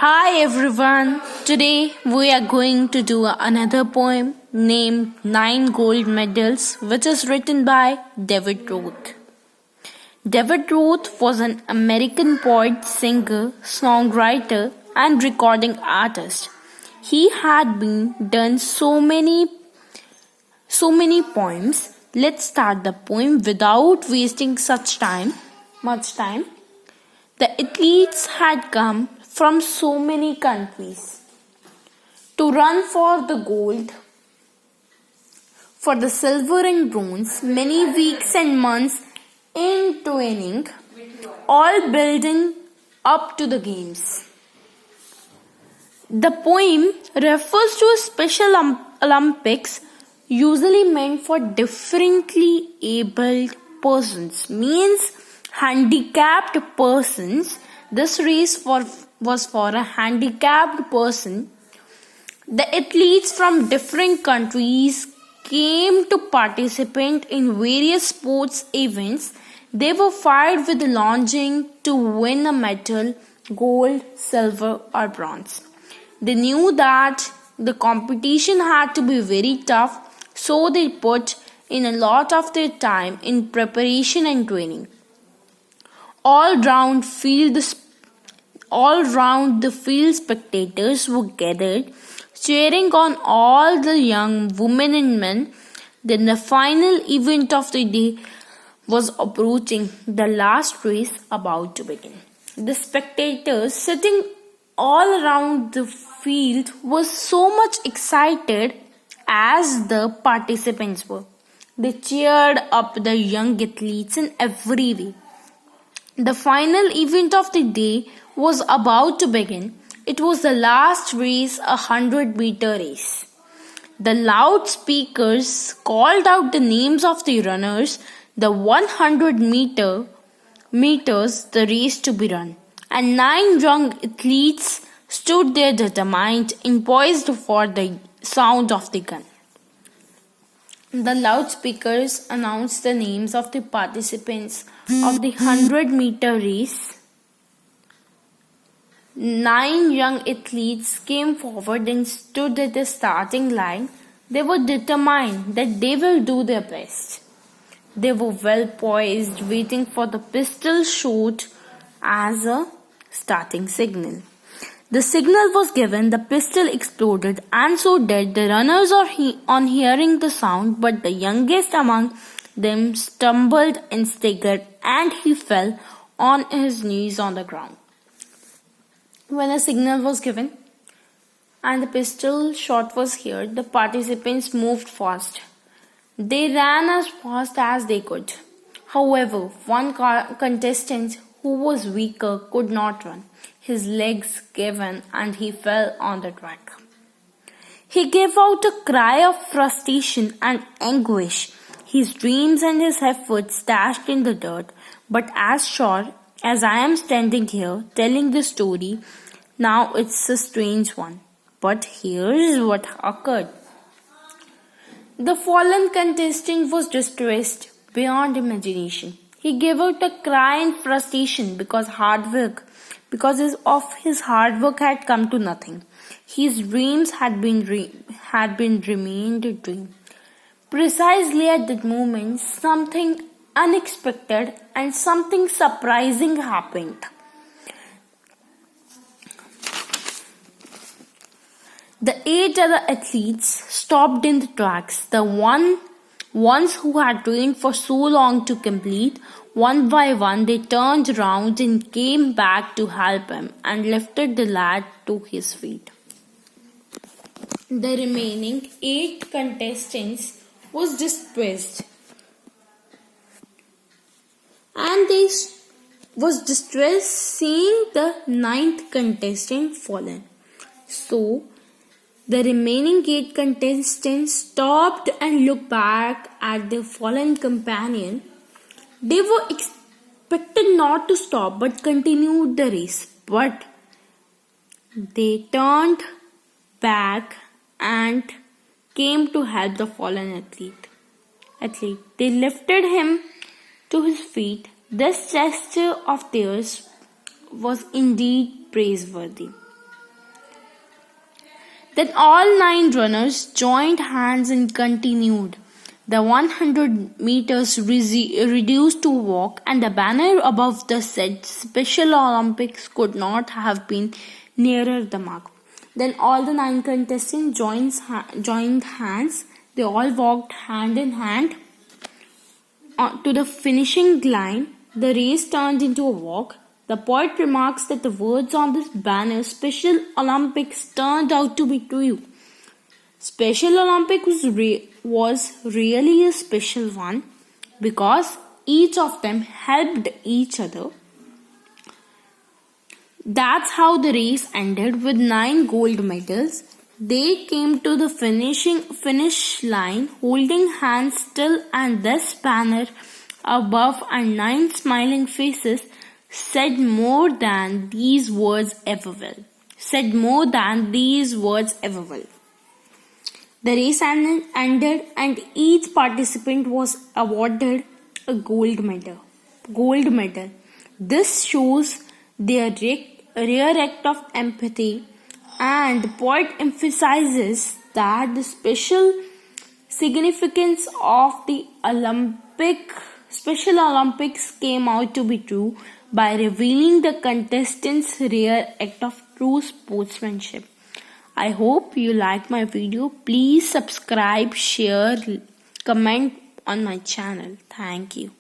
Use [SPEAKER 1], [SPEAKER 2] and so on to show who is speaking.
[SPEAKER 1] Hi everyone. Today we are going to do another poem named Nine Gold Medals, which is written by David Roth. David Roth was an American poet, singer, songwriter, and recording artist. He had been done so many poems. Let's start the poem without wasting much time. The athletes had come from so many countries to run for the gold, for the silver and bronze, many weeks and months in training, all building up to the games. The poem refers to a special Olympics usually meant for differently abled persons, means handicapped persons. This race was for a handicapped person. The athletes from different countries came to participate in various sports events. They were fired with longing to win a medal, gold, silver, or bronze. They knew that the competition had to be very tough, so they put in a lot of their time in preparation and training. All round the field spectators were gathered, cheering on all the young women and men. Then the final event of the day was approaching, the last race about to begin. The spectators sitting all around the field were so much excited as the participants were. They cheered up the young athletes in every way. The final event of the day was about to begin. It was the last race, 100-meter race. The loudspeakers called out the names of the runners, the 100 meters, the race to be run. And 9 young athletes stood there determined and poised for the sound of the gun. The loudspeakers announced the names of the participants of the 100-meter race. 9 young athletes came forward and stood at the starting line. They were determined that they will do their best. They were well poised, waiting for the pistol shot as a starting signal. The signal was given, the pistol exploded, and so did the runners on hearing the sound, but the youngest among them stumbled and staggered, and he fell on his knees on the ground. When a signal was given and the pistol shot was heard, the participants moved fast. They ran as fast as they could. However, one contestant who was weaker could not run. His legs gave in and he fell on the track. He gave out a cry of frustration and anguish. His dreams and his efforts dashed in the dirt. But as sure as I am standing here telling the story, now it's a strange one. But here is what occurred. The fallen contestant was distressed beyond imagination. He gave out a cry in frustration because of his hard work had come to nothing. His dreams had remained a dream. Precisely at that moment, something unexpected and something surprising happened. The 8 other athletes stopped in the tracks. The ones who had trained for so long to complete, one by one they turned around and came back to help him and lifted the lad to his feet. The remaining 8 contestants was distressed, and they was distressed seeing the 9th contestant fallen. So the remaining 8 contestants stopped and looked back at their fallen companion. They were expected not to stop but continued the race. But they turned back and came to help the fallen athlete. They lifted him to his feet. This gesture of theirs was indeed praiseworthy. Then all 9 runners joined hands and continued. The 100 meters reduced to walk, and the banner above the said Special Olympics could not have been nearer the mark. Then all the 9 contestants joined hands. They all walked hand in hand to the finishing line. The race turned into a walk. The poet remarks that the words on this banner, Special Olympics, turned out to be true. Special Olympics was really a special one because each of them helped each other. That's how the race ended with 9 gold medals. They came to the finish line holding hands still, and this banner above and 9 smiling faces said more than these words ever will. The race ended and each participant was awarded a gold medal. This shows their rare act of empathy, and the poet emphasizes that the special significance of the Special Olympics came out to be true by revealing the contestants' rare act of true sportsmanship. I hope you like my video. Please subscribe, share, comment on my channel. Thank you.